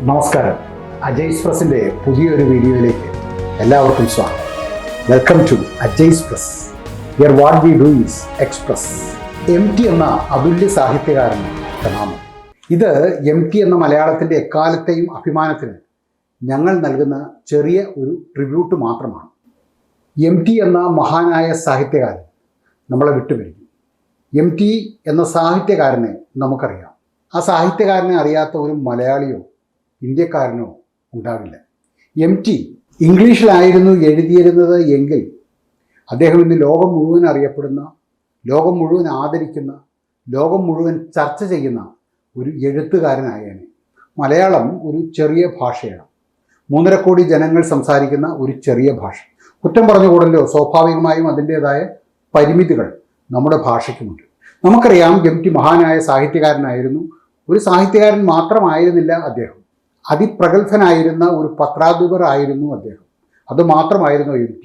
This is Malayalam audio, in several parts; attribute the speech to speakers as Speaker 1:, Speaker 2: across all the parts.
Speaker 1: നമസ്കാരം. അജയ് എക്സ്പ്രസിൻ്റെ പുതിയൊരു വീഡിയോയിലേക്ക് എല്ലാവർക്കും സ്വാഗതം. Welcome to Ajay express. Here what we do is express. MT എന്ന അതുല്യ സാഹിത്യകാരന് പ്രണാമം. ഇത് MT എന്ന മലയാളത്തിൻ്റെ എക്കാലത്തെയും അഭിമാനത്തിന് ഞങ്ങൾ നൽകുന്ന ചെറിയ ഒരു ട്രിബ്യൂട്ട് മാത്രമാണ്. MT എന്ന മഹാനായ സാഹിത്യകാരൻ നമ്മളെ വിട്ടുപിരിക്കും. MT എന്ന സാഹിത്യകാരനെ നമുക്കറിയാം. ആ സാഹിത്യകാരനെ അറിയാത്ത ഒരു മലയാളിയോ ഇന്ത്യക്കാരനോ ഉണ്ടാവില്ല. MT ഇംഗ്ലീഷിലായിരുന്നു എഴുതിയിരുന്നത് എങ്കിൽ അദ്ദേഹം ഇന്ന് ലോകം മുഴുവൻ അറിയപ്പെടുന്ന, ലോകം മുഴുവൻ ആദരിക്കുന്ന, ലോകം മുഴുവൻ ചർച്ച ചെയ്യുന്ന ഒരു എഴുത്തുകാരനായേനെ. മലയാളം ഒരു ചെറിയ ഭാഷയാണ്. 3.5 കോടി ജനങ്ങൾ സംസാരിക്കുന്ന ഒരു ചെറിയ ഭാഷ. കുറ്റം പറഞ്ഞുകൂടല്ലോ, സ്വാഭാവികമായും അതിൻ്റേതായ പരിമിതികൾ നമ്മുടെ ഭാഷയ്ക്കുമുണ്ട്. നമുക്കറിയാം, MT മഹാനായ സാഹിത്യകാരനായിരുന്നു. ഒരു സാഹിത്യകാരൻ മാത്രമായിരുന്നില്ല അദ്ദേഹം, അതിപ്രഗത്ഭനായിരുന്ന ഒരു പത്രാധിപർ ആയിരുന്നു അദ്ദേഹം. അതുമാത്രമായിരുന്നു MT.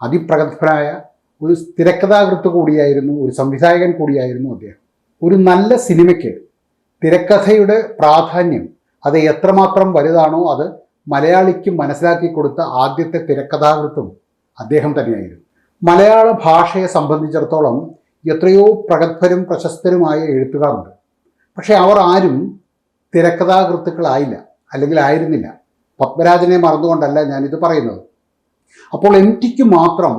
Speaker 1: അതിപ്രഗത്ഭനായ ഒരു തിരക്കഥാകൃത്ത് കൂടിയായിരുന്നു, ഒരു സംവിധായകൻ കൂടിയായിരുന്നു അദ്ദേഹം. ഒരു നല്ല സിനിമയ്ക്ക് തിരക്കഥയുടെ പ്രാധാന്യം അത് എത്രമാത്രം വലുതാണോ അത് മലയാളിക്ക് മനസ്സിലാക്കി കൊടുത്ത ആദ്യത്തെ തിരക്കഥാകൃത്തും അദ്ദേഹം തന്നെയായിരുന്നു. മലയാള ഭാഷയെ സംബന്ധിച്ചിടത്തോളം എത്രയോ പ്രഗത്ഭരും പ്രശസ്തരുമായ എഴുത്തുകാരുണ്ട്. പക്ഷേ അവർ ആരും തിരക്കഥാകൃത്തുക്കളായില്ല, അല്ലെങ്കിൽ ആയിരുന്നില്ല. പത്മരാജനെ മറന്നുകൊണ്ടല്ല ഞാനിത് പറയുന്നത്. അപ്പോൾ MTക്ക് മാത്രം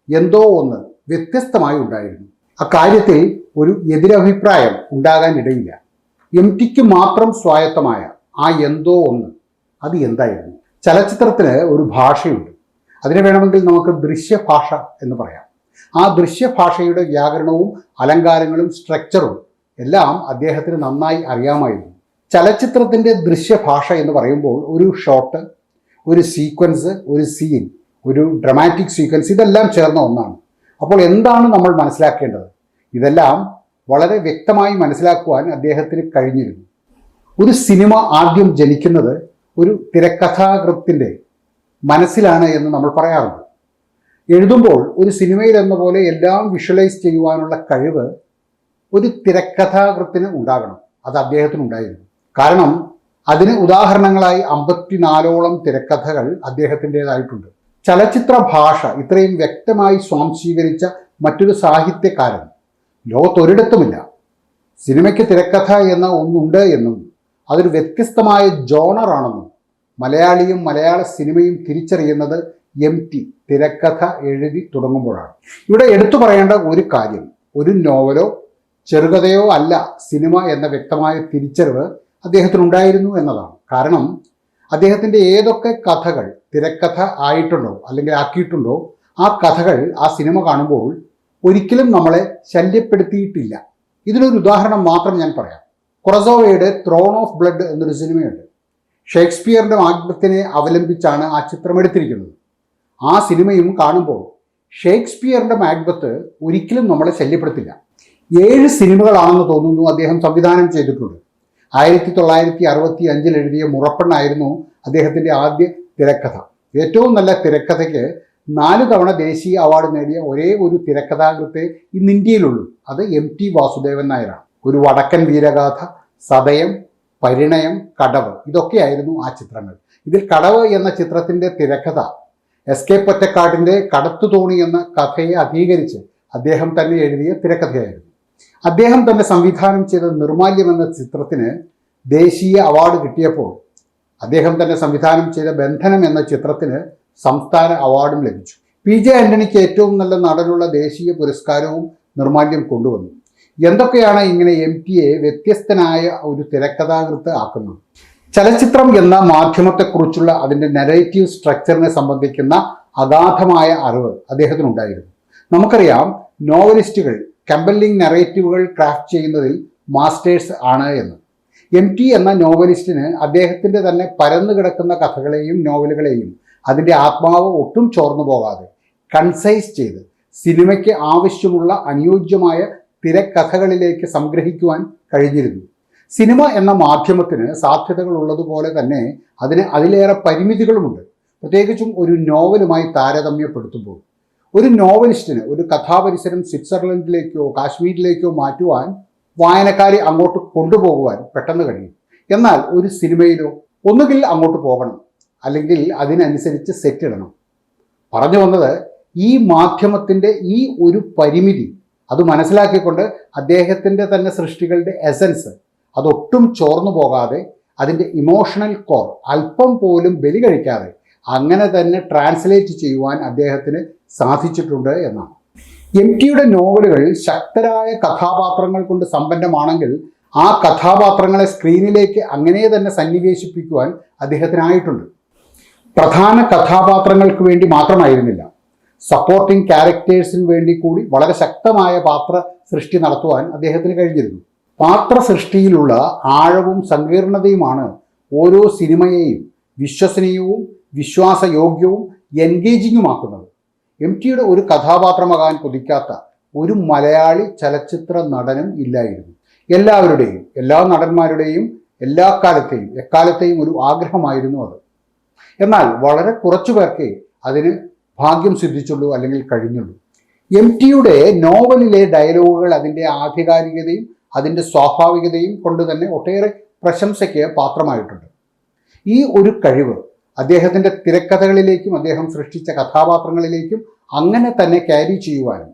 Speaker 1: എന്തോ ഒന്ന് വ്യത്യസ്തമായി ഉണ്ടായിരുന്നു. അക്കാര്യത്തിൽ ഒരു എതിരഭിപ്രായം ഉണ്ടാകാൻ ഇടയില്ല. MTക്ക് മാത്രം സ്വായത്തമായ ആ എന്തോ ഒന്ന്, അത് എന്തായിരുന്നു? ചലച്ചിത്രത്തിന് ഒരു ഭാഷയുണ്ട്. അതിനെ വേണമെങ്കിൽ നമുക്ക് ദൃശ്യഭാഷ എന്ന് പറയാം. ആ ദൃശ്യഭാഷയുടെ വ്യാകരണവും അലങ്കാരങ്ങളും സ്ട്രക്ചറും എല്ലാം അദ്ദേഹത്തിന് നന്നായി അറിയാമായിരുന്നു. ചലച്ചിത്രത്തിൻ്റെ ദൃശ്യഭാഷ എന്ന് പറയുമ്പോൾ ഒരു ഷോട്ട്, ഒരു സീക്വൻസ്, ഒരു സീൻ, ഒരു ഡ്രമാറ്റിക് സീക്വൻസ്, ഇതെല്ലാം ചേർന്ന ഒന്നാണ്. അപ്പോൾ എന്താണ് നമ്മൾ മനസ്സിലാക്കേണ്ടത്? ഇതെല്ലാം വളരെ വ്യക്തമായി മനസ്സിലാക്കുവാൻ അദ്ദേഹത്തിന് കഴിഞ്ഞിരുന്നു. ഒരു സിനിമ ആദ്യം ജനിക്കുന്നത് ഒരു തിരക്കഥാകൃത്തിൻ്റെ മനസ്സിലാണ് എന്ന് നമ്മൾ പറയാറുണ്ട്. എഴുതുമ്പോൾ ഒരു സിനിമയിൽ എന്ന പോലെ എല്ലാം വിഷ്വലൈസ് ചെയ്യുവാനുള്ള കഴിവ് ഒരു തിരക്കഥാകൃത്തിന് ഉണ്ടാകണം. അത് അദ്ദേഹത്തിനുണ്ടായിരുന്നു. കാരണം അതിന് ഉദാഹരണങ്ങളായി 54ഓളം തിരക്കഥകൾ അദ്ദേഹത്തിൻ്റെതായിട്ടുണ്ട്. ചലച്ചിത്ര ഭാഷ ഇത്രയും വ്യക്തമായി സ്വാംശീകരിച്ച മറ്റൊരു സാഹിത്യകാരൻ ലോകത്തൊരിടത്തുമില്ല. സിനിമയ്ക്ക് തിരക്കഥ എന്ന ഒന്നുണ്ട് എന്നും അതൊരു വ്യത്യസ്തമായ ജോണറാണെന്നും മലയാളിയും മലയാള സിനിമയും തിരിച്ചറിയുന്നത് MT തിരക്കഥ എഴുതി തുടങ്ങുമ്പോഴാണ്. ഇവിടെ എടുത്തു പറയേണ്ട ഒരു കാര്യം, ഒരു നോവലോ ചെറുകഥയോ അല്ല സിനിമ എന്ന വ്യക്തമായ തിരിച്ചറിവ് അദ്ദേഹത്തിനുണ്ടായിരുന്നു എന്നതാണ്. കാരണം അദ്ദേഹത്തിൻ്റെ ഏതൊക്കെ കഥകൾ തിരക്കഥ ആയിട്ടുണ്ടോ അല്ലെങ്കിൽ ആക്കിയിട്ടുണ്ടോ ആ കഥകൾ ആ സിനിമ കാണുമ്പോൾ ഒരിക്കലും നമ്മളെ ശല്യപ്പെടുത്തിയിട്ടില്ല. ഇതിനൊരു ഉദാഹരണം മാത്രം ഞാൻ പറയാം. കുറസോവയുടെ ത്രോൺ ഓഫ് ബ്ലഡ് എന്നൊരു സിനിമയുണ്ട്. ഷേക്സ്പിയറിൻ്റെ മാക്ബത്തിനെ അവലംബിച്ചാണ് ആ ചിത്രം എടുത്തിരിക്കുന്നത്. ആ സിനിമയും കാണുമ്പോൾ ഷേക്സ്പിയറിൻ്റെ മാക്ബത്ത് ഒരിക്കലും നമ്മളെ ശല്യപ്പെടുത്തില്ല. 7 സിനിമകളാണെന്ന് തോന്നുന്നു അദ്ദേഹം സംവിധാനം ചെയ്തിട്ടുണ്ട്. 1965 എഴുതിയ മുറപ്പെണ്ണായിരുന്നു അദ്ദേഹത്തിൻ്റെ ആദ്യ തിരക്കഥ. ഏറ്റവും നല്ല തിരക്കഥയ്ക്ക് 4 തവണ ദേശീയ അവാർഡ് നേടിയ ഒരേ ഒരു തിരക്കഥാകൃത്തെ ഇന്ന് ഇന്ത്യയിലുള്ളൂ. അത് MT വാസുദേവൻ നായരാണ്. ഒരു വടക്കൻ വീരഗാഥ, സതയം, പരിണയം, കടവ്, ഇതൊക്കെയായിരുന്നു ആ ചിത്രങ്ങൾ. ഇതിൽ കടവ് എന്ന ചിത്രത്തിൻ്റെ തിരക്കഥ SK പൊറ്റക്കാടിൻ്റെ കടത്തുതോണി എന്ന കഥയെ അധീകരിച്ച് അദ്ദേഹം തന്നെ എഴുതിയ തിരക്കഥയായിരുന്നു. അദ്ദേഹം തന്നെ സംവിധാനം ചെയ്ത നിർമാല്യം എന്ന ചിത്രത്തിന് ദേശീയ അവാർഡ് കിട്ടിയപ്പോൾ അദ്ദേഹം തന്നെ സംവിധാനം ചെയ്ത ബന്ധനം എന്ന ചിത്രത്തിന് സംസ്ഥാന അവാർഡും ലഭിച്ചു. PJ ആന്റണിക്ക് ഏറ്റവും നല്ല നടനുള്ള ദേശീയ പുരസ്കാരവും നിർമാല്യം കൊണ്ടുവന്നു. എന്തൊക്കെയാണ് ഇങ്ങനെ MTയെ വ്യത്യസ്തനായ ഒരു തിരക്കഥാകൃത്ത് ആക്കുന്നത്? ചലച്ചിത്രം എന്ന മാധ്യമത്തെക്കുറിച്ചുള്ള അതിൻ്റെ നരേറ്റീവ് സ്ട്രക്ചറിനെ സംബന്ധിക്കുന്ന അഗാധമായ അറിവ് അദ്ദേഹത്തിനുണ്ടായിരുന്നു. നമുക്കറിയാം, നോവലിസ്റ്റുകൾ കമ്പല്ലിംഗ് നറേറ്റീവുകൾ ക്രാഫ്റ്റ് ചെയ്യുന്നതിൽ മാസ്റ്റേഴ്സ് ആണ് എന്ന്. MT എന്ന നോവലിസ്റ്റിന് അദ്ദേഹത്തിൻ്റെ തന്നെ പരന്നു കിടക്കുന്ന കഥകളെയും നോവലുകളെയും അതിൻ്റെ ആത്മാവ് ഒട്ടും ചോർന്നു പോകാതെ കൺസൈസ് ചെയ്ത് സിനിമയ്ക്ക് ആവശ്യമുള്ള അനുയോജ്യമായ തിരക്കഥകളിലേക്ക് സംഗ്രഹിക്കുവാൻ കഴിഞ്ഞിരുന്നു. സിനിമ എന്ന മാധ്യമത്തിന് സാധ്യതകൾ ഉള്ളതുപോലെ തന്നെ അതിലേറെ പരിമിതികളുമുണ്ട്. പ്രത്യേകിച്ചും ഒരു നോവലുമായി താരതമ്യപ്പെടുത്തുമ്പോൾ ഒരു നോവലിസ്റ്റിന് ഒരു കഥാപരിസരം സ്വിറ്റ്സർലൻഡിലേക്കോ കാശ്മീരിലേക്കോ മാറ്റുവാൻ വായനക്കാരെ അങ്ങോട്ട് കൊണ്ടുപോകുവാൻ പെട്ടെന്ന് കഴിയും. എന്നാൽ ഒരു സിനിമയിലോ ഒന്നുകിൽ അങ്ങോട്ട് പോകണം, അല്ലെങ്കിൽ അതിനനുസരിച്ച് സെറ്റ് ഇടണം. പറഞ്ഞു വന്നത്, ഈ മാധ്യമത്തിൻ്റെ ഈ ഒരു പരിമിതി അത് മനസ്സിലാക്കിക്കൊണ്ട് അദ്ദേഹത്തിൻ്റെ തന്നെ സൃഷ്ടികളുടെ എസൻസ് അതൊട്ടും ചോർന്നു പോകാതെ, അതിൻ്റെ ഇമോഷണൽ കോർ അല്പം പോലും ബലി കഴിക്കാതെ അങ്ങനെ തന്നെ ട്രാൻസ്ലേറ്റ് ചെയ്യുവാൻ അദ്ദേഹത്തിന് സാധിച്ചിട്ടുണ്ട് എന്നാണ്. എം ടിയുടെ നോവലുകൾ ശക്തരായ കഥാപാത്രങ്ങൾ കൊണ്ട് സമ്പന്നമാണെങ്കിൽ ആ കഥാപാത്രങ്ങളെ സ്ക്രീനിലേക്ക് അങ്ങനെ തന്നെ സന്നിവേശിപ്പിക്കുവാൻ അദ്ദേഹത്തിനായിട്ടുണ്ട്. പ്രധാന കഥാപാത്രങ്ങൾക്ക് വേണ്ടി മാത്രമായിരുന്നില്ല, സപ്പോർട്ടിംഗ് ക്യാരക്ടേഴ്സിന് വേണ്ടി കൂടി വളരെ ശക്തമായ പാത്ര സൃഷ്ടി നടത്തുവാൻ അദ്ദേഹത്തിന് കഴിഞ്ഞിരുന്നു. പാത്ര സൃഷ്ടിയിലുള്ള ആഴവും സങ്കീർണതയുമാണ് ഓരോ സിനിമയെയും വിശ്വസനീയവും വിശ്വാസയോഗ്യവും എൻഗേജിങ്ങുമാക്കുന്നത്. എം ടിയുടെ ഒരു കഥാപാത്രമാകാൻ കൊതിക്കാത്ത ഒരു മലയാളി ചലച്ചിത്ര നടനും ഇല്ലായിരുന്നു. എല്ലാവരുടെയും, എല്ലാ നടന്മാരുടെയും എക്കാലത്തെയും ഒരു ആഗ്രഹമായിരുന്നു അത്. എന്നാൽ വളരെ കുറച്ചു പേർക്കേ അതിന് ഭാഗ്യം സിദ്ധിച്ചുള്ളൂ, അല്ലെങ്കിൽ കഴിഞ്ഞുള്ളൂ. എം ടിയുടെ നോവലിലെ ഡയലോഗുകൾ അതിൻ്റെ ആധികാരികതയും അതിൻ്റെ സ്വാഭാവികതയും കൊണ്ട് തന്നെ ഒട്ടേറെ പ്രശംസയ്ക്ക് പാത്രമായിട്ടുണ്ട്. ഈ ഒരു കഴിവ് അദ്ദേഹത്തിൻ്റെ തിരക്കഥകളിലേക്കും അദ്ദേഹം സൃഷ്ടിച്ച കഥാപാത്രങ്ങളിലേക്കും അങ്ങനെ തന്നെ ക്യാരി ചെയ്യുവാനും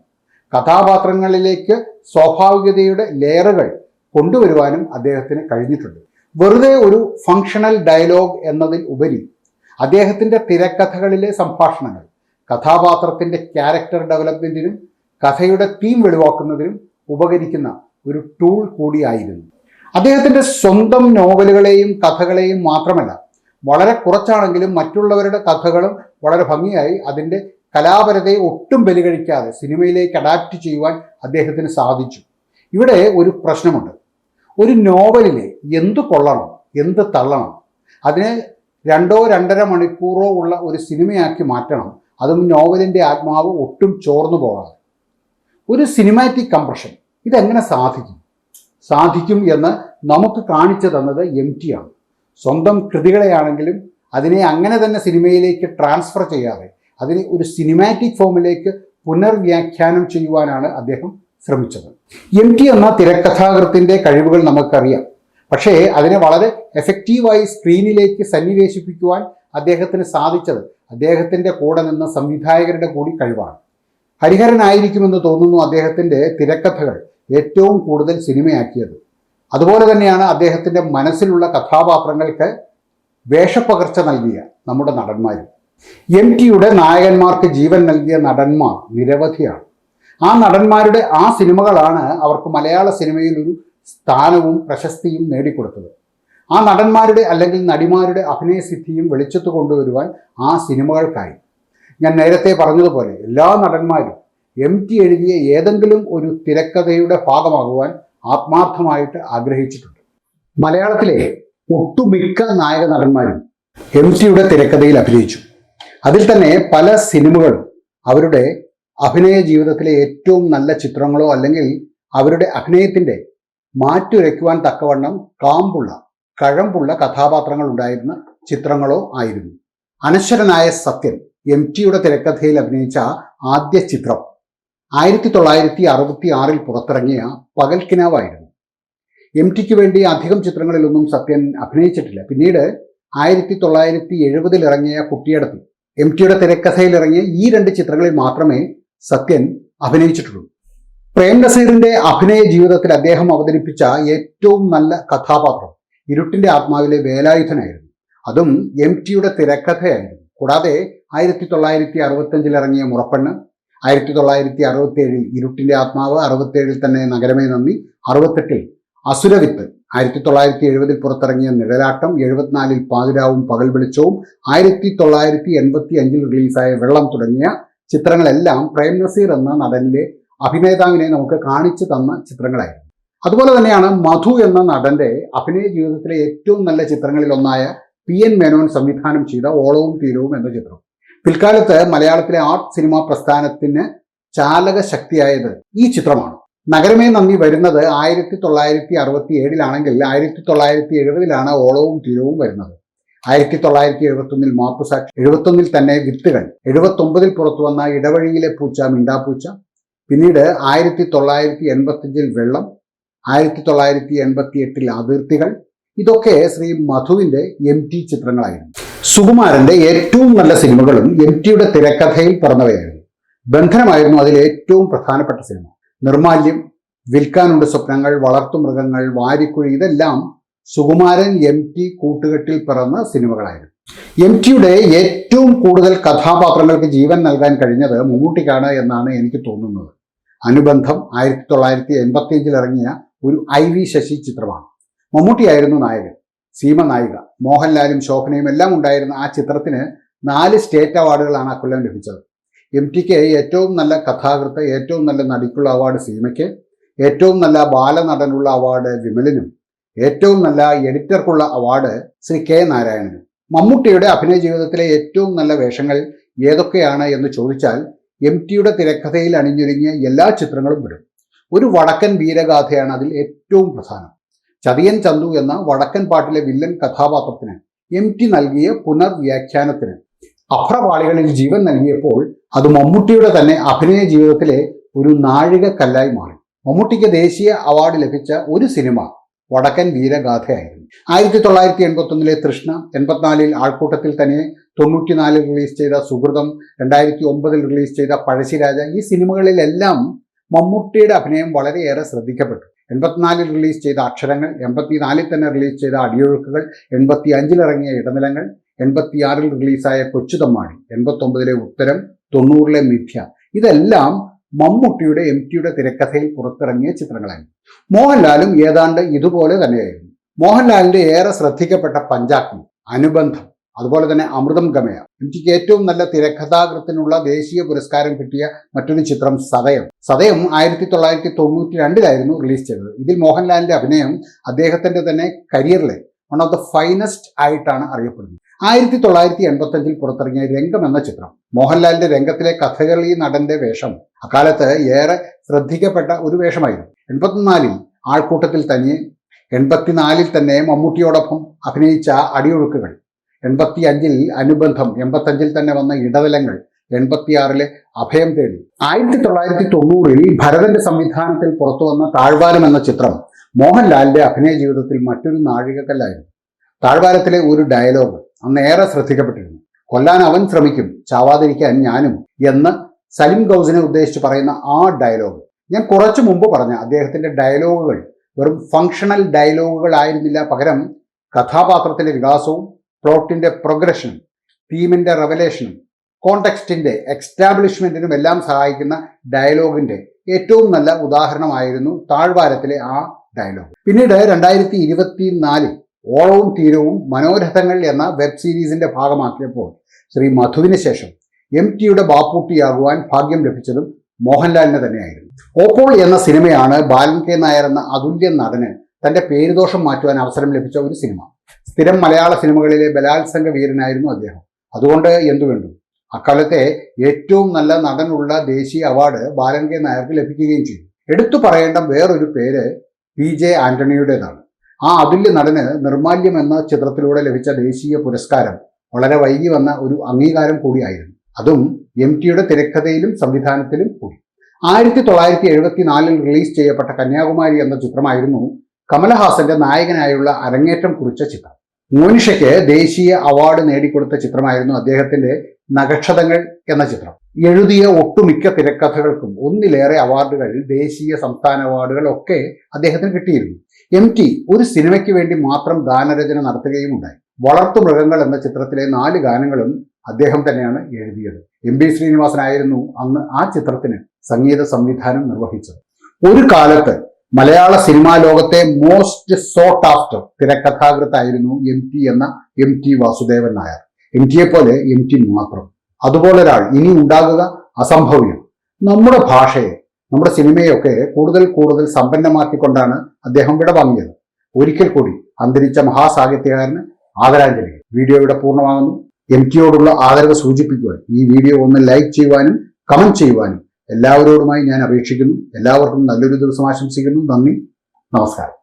Speaker 1: കഥാപാത്രങ്ങളിലേക്ക് സ്വാഭാവികതയുടെ ലെയറുകൾ കൊണ്ടുവരുവാനും അദ്ദേഹത്തിന് കഴിഞ്ഞിട്ടുണ്ട്. വെറുതെ ഒരു ഫങ്ഷണൽ ഡയലോഗ് എന്നതിൽ ഉപരി അദ്ദേഹത്തിൻ്റെ തിരക്കഥകളിലെ സംഭാഷണങ്ങൾ കഥാപാത്രത്തിൻ്റെ ക്യാരക്ടർ ഡെവലപ്മെൻറ്റിനും കഥയുടെ തീം വെളിവാക്കുന്നതിനും ഉപകരിക്കുന്ന ഒരു ടൂൾ കൂടിയായിരുന്നു. അദ്ദേഹത്തിൻ്റെ സ്വന്തം നോവലുകളെയും കഥകളെയും മാത്രമല്ല, വളരെ കുറച്ചാണെങ്കിലും മറ്റുള്ളവരുടെ കഥകളും വളരെ ഭംഗിയായി അതിൻ്റെ കലാപരതയെ ഒട്ടും ബലികഴിക്കാതെ സിനിമയിലേക്ക് അഡാപ്റ്റ് ചെയ്യുവാൻ അദ്ദേഹത്തിന് സാധിച്ചു. ഇവിടെ ഒരു പ്രശ്നമുണ്ട്. ഒരു നോവലിനെ എന്ത് കൊള്ളണം, എന്ത് തള്ളണം, അതിനെ 2-2.5 മണിക്കൂറോ ഉള്ള ഒരു സിനിമയാക്കി മാറ്റണം, അതും നോവലിൻ്റെ ആത്മാവ് ഒട്ടും ചോർന്നു പോകാതെ. ഒരു സിനിമാറ്റിക് കംപ്രഷൻ ഇതെങ്ങനെ സാധിക്കും എന്ന് നമുക്ക് കാണിച്ചു തന്നത് എം ടി ആണ്. സ്വന്തം കൃതികളെയാണെങ്കിലും അതിനെ അങ്ങനെ തന്നെ സിനിമയിലേക്ക് ട്രാൻസ്ഫർ ചെയ്യാതെ അതിനെ ഒരു സിനിമാറ്റിക് ഫോമിലേക്ക് പുനർവ്യാഖ്യാനം ചെയ്യുവാനാണ് അദ്ദേഹം ശ്രമിച്ചത്. എം ടി എന്ന തിരക്കഥാകൃത്തിൻ്റെ കഴിവുകൾ നമുക്കറിയാം. പക്ഷേ അതിനെ വളരെ എഫക്റ്റീവായി സ്ക്രീനിലേക്ക് സന്നിവേശിപ്പിക്കുവാൻ അദ്ദേഹത്തിന് സാധിച്ചത് അദ്ദേഹത്തിൻ്റെ കൂടെ നിന്ന സംവിധായകരുടെ കൂടി കഴിവാണ്. ഹരിഹരനായിരിക്കുമെന്ന് തോന്നുന്നു അദ്ദേഹത്തിൻ്റെ തിരക്കഥകൾ ഏറ്റവും കൂടുതൽ സിനിമയാക്കിയത്. അതുപോലെ തന്നെയാണ് അദ്ദേഹത്തിൻ്റെ മനസ്സിലുള്ള കഥാപാത്രങ്ങൾക്ക് വേഷപ്പകർച്ച നൽകിയ നമ്മുടെ നടന്മാരും. എം ടിയുടെ നായകന്മാർക്ക് ജീവൻ നൽകിയ നടന്മാർ നിരവധിയാണ്. ആ നടന്മാരുടെ ആ സിനിമകളാണ് അവർക്ക് മലയാള സിനിമയിൽ ഒരു സ്ഥാനവും പ്രശസ്തിയും നേടിക്കൊടുത്തത്. ആ നടന്മാരുടെ അല്ലെങ്കിൽ നടിമാരുടെ അഭിനയസിദ്ധിയും വെളിച്ചത്ത് കൊണ്ടുവരുവാൻ ആ സിനിമകൾക്കായി. ഞാൻ നേരത്തെ പറഞ്ഞതുപോലെ എല്ലാ നടന്മാരും എം ടി എഴുതിയ ഏതെങ്കിലും ഒരു തിരക്കഥയുടെ ഭാഗമാകുവാൻ ആത്മാർത്ഥമായിട്ട് ആഗ്രഹിച്ചിട്ടുണ്ട്. മലയാളത്തിലെ ഒട്ടുമിക്ക നായക നടന്മാരും എം ടിയുടെ തിരക്കഥയിൽ അഭിനയിച്ചു. അതിൽ തന്നെ പല സിനിമകളും അവരുടെ അഭിനയ ജീവിതത്തിലെ ഏറ്റവും നല്ല ചിത്രങ്ങളോ അല്ലെങ്കിൽ അവരുടെ അഭിനയത്തിൻ്റെ മാറ്റുരയ്ക്കുവാൻ തക്കവണ്ണം കഴമ്പുള്ള കഥാപാത്രങ്ങൾ ഉണ്ടായിരുന്ന ചിത്രങ്ങളോ ആയിരുന്നു. അനശ്വരനായ സത്യൻ എം ടിയുടെ തിരക്കഥയിൽ അഭിനയിച്ച ആദ്യ ചിത്രം 1966 പുറത്തിറങ്ങിയ പകൽക്കിനാവായിരുന്നു. എം ടിക്ക് വേണ്ടി അധികം ചിത്രങ്ങളിലൊന്നും സത്യൻ അഭിനയിച്ചിട്ടില്ല. പിന്നീട് 1970 ഇറങ്ങിയ കുട്ടിയടത്തി, എം ടിയുടെ തിരക്കഥയിൽ ഇറങ്ങിയ ഈ 2 ചിത്രങ്ങളിൽ മാത്രമേ സത്യൻ അഭിനയിച്ചിട്ടുള്ളൂ. പ്രേം നസീറിന്റെ അഭിനയ ജീവിതത്തിൽ അദ്ദേഹം അവതരിപ്പിച്ച ഏറ്റവും നല്ല കഥാപാത്രം ഇരുട്ടിന്റെ ആത്മാവിലെ വേലായുധനായിരുന്നു. അതും എം ടിയുടെ തിരക്കഥയായിരുന്നു. കൂടാതെ 1965 ഇറങ്ങിയ മുറപ്പെണ്ണ്, 1967 ഇരുട്ടിന്റെ ആത്മാവ്, 67 തന്നെ നഗരമേ നന്ദി, 68 അസുരവിത്ത്, 1970 പുറത്തിറങ്ങിയ നിഴലാട്ടം, 74 പാതിരാവും പകൽ വെളിച്ചവും, 1985 റിലീസായ വെള്ളം തുടങ്ങിയ ചിത്രങ്ങളെല്ലാം പ്രേം നസീർ എന്ന നടനിലെ അഭിനേതാവിനെ നമുക്ക് കാണിച്ചു തന്ന ചിത്രങ്ങളായിരുന്നു. അതുപോലെ തന്നെയാണ് മധു എന്ന നടന്റെ അഭിനയ ജീവിതത്തിലെ ഏറ്റവും നല്ല ചിത്രങ്ങളിൽ ഒന്നായ PN മേനോൻ സംവിധാനം ചെയ്ത ഓളവും തീരവും എന്ന ചിത്രം. പിൽക്കാലത്ത് മലയാളത്തിലെ ആർട്ട് സിനിമാ പ്രസ്ഥാനത്തിന് ചാലക ശക്തിയായത് ഈ ചിത്രമാണ്. നഗരമേ നന്ദി വരുന്നത് 1967 1970 ഓളവും തീരവും വരുന്നത്. 1971 മാപ്പുസാക്ഷി, 71 തന്നെ വിത്തുകൾ, 79 പുറത്തു വന്ന ഇടവഴിയിലെ പൂച്ച മിണ്ടാപ്പൂച്ച, പിന്നീട് 1985 വെള്ളം, 1988 അതിർത്തികൾ, ഇതൊക്കെ ശ്രീ മധുവിന്റെ MT ചിത്രങ്ങളായിരുന്നു. സുകുമാരന്റെ ഏറ്റവും നല്ല സിനിമകളും MTയുടെ തിരക്കഥയിൽ പിറന്നവയായിരുന്നു. ബന്ധനമായിരുന്നു അതിൽ ഏറ്റവും പ്രധാനപ്പെട്ട സിനിമ. നിർമാല്യം, വിൽക്കാനുണ്ട് സ്വപ്നങ്ങൾ, വളർത്തുമൃഗങ്ങൾ, വാരിക്കുഴി ഇതെല്ലാം സുകുമാരൻ MT കൂട്ടുകെട്ടിൽ പിറന്ന സിനിമകളായിരുന്നു. MTയുടെ ഏറ്റവും കൂടുതൽ കഥാപാത്രങ്ങൾക്ക് ജീവൻ നൽകാൻ കഴിഞ്ഞത് മമ്മൂട്ടിക്കാണ് എന്നാണ് എനിക്ക് തോന്നുന്നത്. അനുബന്ധം 1985 ഇറങ്ങിയ ഒരു IV ശശി ചിത്രമാണ്. മമ്മൂട്ടിയായിരുന്നു നായകൻ, സീമ നായിക, മോഹൻലാലും ശോഭനയും എല്ലാം ഉണ്ടായിരുന്ന ആ ചിത്രത്തിന് 4 സ്റ്റേറ്റ് അവാർഡുകളാണ് അക്കൊല്ലം ലഭിച്ചത്. MTക്ക് ഏറ്റവും നല്ല കഥാകൃത്ത്, ഏറ്റവും നല്ല നടിക്കുള്ള അവാർഡ് സീമയ്ക്ക്, ഏറ്റവും നല്ല ബാലനടനുള്ള അവാർഡ് വിമലിനും, ഏറ്റവും നല്ല എഡിറ്റർക്കുള്ള അവാർഡ് ശ്രീ K നാരായണനും. മമ്മൂട്ടിയുടെ അഭിനയ ജീവിതത്തിലെ ഏറ്റവും നല്ല വേഷങ്ങൾ ഏതൊക്കെയാണ് എന്ന് ചോദിച്ചാൽ MTയുടെ തിരക്കഥയിൽ അണിഞ്ഞൊരുങ്ങിയ എല്ലാ ചിത്രങ്ങളും വിടും. ഒരു വടക്കൻ വീരഗാഥയാണ് അതിൽ ഏറ്റവും പ്രധാനം. ചതിയൻ ചന്തു എന്ന വടക്കൻ പാട്ടിലെ വില്ലൻ കഥാപാത്രത്തിന് MT നൽകിയ പുനർവ്യാഖ്യാനത്തിന് അഭ്രപാളികളിൽ ജീവൻ നൽകിയപ്പോൾ അത് മമ്മൂട്ടിയുടെ തന്നെ അഭിനയ ജീവിതത്തിലെ ഒരു നാഴികക്കല്ലായി മാറി. മമ്മൂട്ടിക്ക് ദേശീയ അവാർഡ് ലഭിച്ച ഒരു സിനിമ വടക്കൻ വീരഗാഥയായിരുന്നു. 1981 തൃഷ്ണ, 84 ആൾക്കൂട്ടത്തിൽ തന്നെ, 94 റിലീസ് ചെയ്ത സുഹൃതം, 2009 റിലീസ് ചെയ്ത പഴശ്ശിരാജ, ഈ സിനിമകളിലെല്ലാം മമ്മൂട്ടിയുടെ അഭിനയം വളരെയേറെ ശ്രദ്ധിക്കപ്പെട്ടു. 84 റിലീസ് ചെയ്ത അക്ഷരങ്ങൾ, 84 തന്നെ റിലീസ് ചെയ്ത അടിയൊഴുക്കുകൾ, 85 ഇറങ്ങിയ ഇടനിലങ്ങൾ, 86 റിലീസായ കൊച്ചുതമ്മാടി, 89 ഉത്തരം, 90 മിഥ്യ, ഇതെല്ലാം മമ്മൂട്ടിയുടെ MTയുടെ തിരക്കഥയിൽ പുറത്തിറങ്ങിയ ചിത്രങ്ങളായിരുന്നു. മോഹൻലാലും ഏതാണ്ട് ഇതുപോലെ തന്നെയായിരുന്നു. മോഹൻലാലിന്റെ ഏറെ ശ്രദ്ധിക്കപ്പെട്ട പഞ്ചാഗ്നി, അനുബന്ധം, അതുപോലെ തന്നെ അമൃതം ഗമയ. MTക്ക് ഏറ്റവും നല്ല തിരക്കഥാകൃത്തിനുള്ള ദേശീയ പുരസ്കാരം കിട്ടിയ മറ്റൊരു ചിത്രം സതയം. 1992 റിലീസ് ചെയ്തത്. ഇതിൽ മോഹൻലാലിന്റെ അഭിനയം അദ്ദേഹത്തിന്റെ തന്നെ കരിയറിലെ വൺ ഓഫ് ദ ഫൈനസ്റ്റ് ആയിട്ടാണ് അറിയപ്പെടുന്നത്. 1985 പുറത്തിറങ്ങിയ രംഗം എന്ന ചിത്രം, മോഹൻലാലിന്റെ രംഗത്തിലെ കഥകളി നടന്റെ വേഷം അക്കാലത്ത് ഏറെ ശ്രദ്ധിക്കപ്പെട്ട ഒരു വേഷമായിരുന്നു. 84 ആൾക്കൂട്ടത്തിൽ തന്നെ, 84 തന്നെ മമ്മൂട്ടിയോടൊപ്പം അഭിനയിച്ച അടിയൊഴുക്കുകൾ, 85 അനുബന്ധം, 85 തന്നെ വന്ന ഇടതലങ്ങൾ, 86 അഭയം തേടി. 1990 ഭരതന്റെ സംവിധാനത്തിൽ പുറത്തു വന്ന താഴ്വാരം എന്ന ചിത്രം മോഹൻലാലിന്റെ അഭിനയ ജീവിതത്തിൽ മറ്റൊരു നാഴികക്കല്ലായിരുന്നു. താഴ്വാരത്തിലെ ഒരു ഡയലോഗ് അന്ന് ഏറെ ശ്രദ്ധിക്കപ്പെട്ടിരുന്നു. കൊല്ലാൻ അവൻ ശ്രമിക്കും, ചാവാതിരിക്കാൻ ഞാനും എന്ന് സലിം ഗൗസിനെ ഉദ്ദേശിച്ച് പറയുന്ന ആ ഡയലോഗ്. ഞാൻ കുറച്ചു മുമ്പ് പറഞ്ഞ അദ്ദേഹത്തിന്റെ ഡയലോഗുകൾ വെറും ഫങ്ഷണൽ ഡയലോഗുകൾ ആയിരുന്നില്ല, പകരം കഥാപാത്രത്തിന്റെ വികാസവും പ്ലോട്ടിന്റെ പ്രോഗ്രഷനും തീമിന്റെ റെവലേഷനും കോണ്ടെക്സ്റ്റിന്റെ എക്സ്റ്റാബ്ലിഷ്മെന്റിനും എല്ലാം സഹായിക്കുന്ന ഡയലോഗിന്റെ ഏറ്റവും നല്ല ഉദാഹരണമായിരുന്നു താഴ്വാരത്തിലെ ആ ഡയലോഗ്. പിന്നീട് 2024 ഓളവും തീരവും മനോരഥങ്ങൾ എന്ന വെബ് സീരീസിന്റെ ഭാഗമാക്കിയപ്പോൾ ശ്രീ മധുവിന് ശേഷം MTയുടെ ബാപ്പൂട്ടിയാകുവാൻ ഭാഗ്യം ലഭിച്ചതും മോഹൻലാലിന് തന്നെയായിരുന്നു. ഓപ്പോൾ എന്ന സിനിമയാണ് ബാലൻ K നായർ എന്ന അതുല്യ നടന് തന്റെ പേരുദോഷം മാറ്റുവാൻ അവസരം ലഭിച്ച ഒരു സിനിമ. സ്ഥിരം മലയാള സിനിമകളിലെ ബലാത്സംഗ വീരനായിരുന്നു അദ്ദേഹം. അതുകൊണ്ട് എന്തു വേണ്ടു, അക്കാലത്തെ ഏറ്റവും നല്ല നടനുള്ള ദേശീയ അവാർഡ് ബാലൻ K നായർക്ക് ലഭിക്കുകയും ചെയ്തു. എടുത്തു പറയേണ്ട വേറൊരു പേര് PJ ആന്റണിയുടേതാണ്. ആ അതുല്യ നടന് നിർമാല്യം എന്ന ചിത്രത്തിലൂടെ ലഭിച്ച ദേശീയ പുരസ്കാരം വളരെ വൈകി വന്ന ഒരു അംഗീകാരം കൂടിയായിരുന്നു. അതും MTയുടെ തിരക്കഥയിലും സംവിധാനത്തിലും കൂടി. 1974 റിലീസ് ചെയ്യപ്പെട്ട കന്യാകുമാരി എന്ന ചിത്രമായിരുന്നു കമലഹാസന്റെ നായകനായുള്ള അരങ്ങേറ്റം കുറിച്ച ചിത്രം. മോനിഷയ്ക്ക് ദേശീയ അവാർഡ് നേടിക്കൊടുത്ത ചിത്രമായിരുന്നു അദ്ദേഹത്തിന്റെ നഖക്ഷതങ്ങൾ എന്ന ചിത്രം. എഴുതിയ ഒട്ടുമിക്ക തിരക്കഥകൾക്കും ഒന്നിലേറെ അവാർഡുകൾ, ദേശീയ സംസ്ഥാന അവാർഡുകൾ ഒക്കെ അദ്ദേഹത്തിന് കിട്ടിയിരുന്നു. MT ഒരു സിനിമയ്ക്ക് വേണ്ടി മാത്രം ഗാനരചന നടത്തുകയും ഉണ്ടായി. വളർത്തുമൃഗങ്ങൾ എന്ന ചിത്രത്തിലെ 4 ഗാനങ്ങളും അദ്ദേഹം തന്നെയാണ് എഴുതിയത്. MB ശ്രീനിവാസനായിരുന്നു അന്ന് ആ ചിത്രത്തിന് സംഗീത സംവിധാനം നിർവഹിച്ചത്. ഒരു കാലത്ത് മലയാള സിനിമാ ലോകത്തെ മോസ്റ്റ് സോട്ട് ആഫ്റ്റർ തിരക്കഥാകൃത്തായിരുന്നു MT എന്ന MT വാസുദേവൻ നായർ. MTയെ പോലെ MT മാത്രം. അതുപോലെ ഒരാൾ ഇനി ഉണ്ടാകുക അസംഭവ്യം. നമ്മുടെ ഭാഷയെ, നമ്മുടെ സിനിമയൊക്കെ കൂടുതൽ കൂടുതൽ സമ്പന്നമാക്കിക്കൊണ്ടാണ് അദ്ദേഹം വിടവാങ്ങിയത്. ഒരിക്കൽ കൂടി അന്തരിച്ച മഹാസാഹിത്യകാരന് ആദരാഞ്ജലികൾ. വീഡിയോ ഇവിടെ പൂർണ്ണമാകുന്നു. MTയോടുള്ള ആദരവ് സൂചിപ്പിക്കുവാൻ ഈ വീഡിയോ ഒന്ന് ലൈക്ക് ചെയ്യുവാനും കമന്റ് ചെയ്യുവാനും എല്ലാവരോടുമായി ഞാൻ അപേക്ഷിക്കുന്നു. എല്ലാവർക്കും നല്ലൊരു ദിവസം ആശംസിക്കുന്നു. നന്ദി, നമസ്കാരം.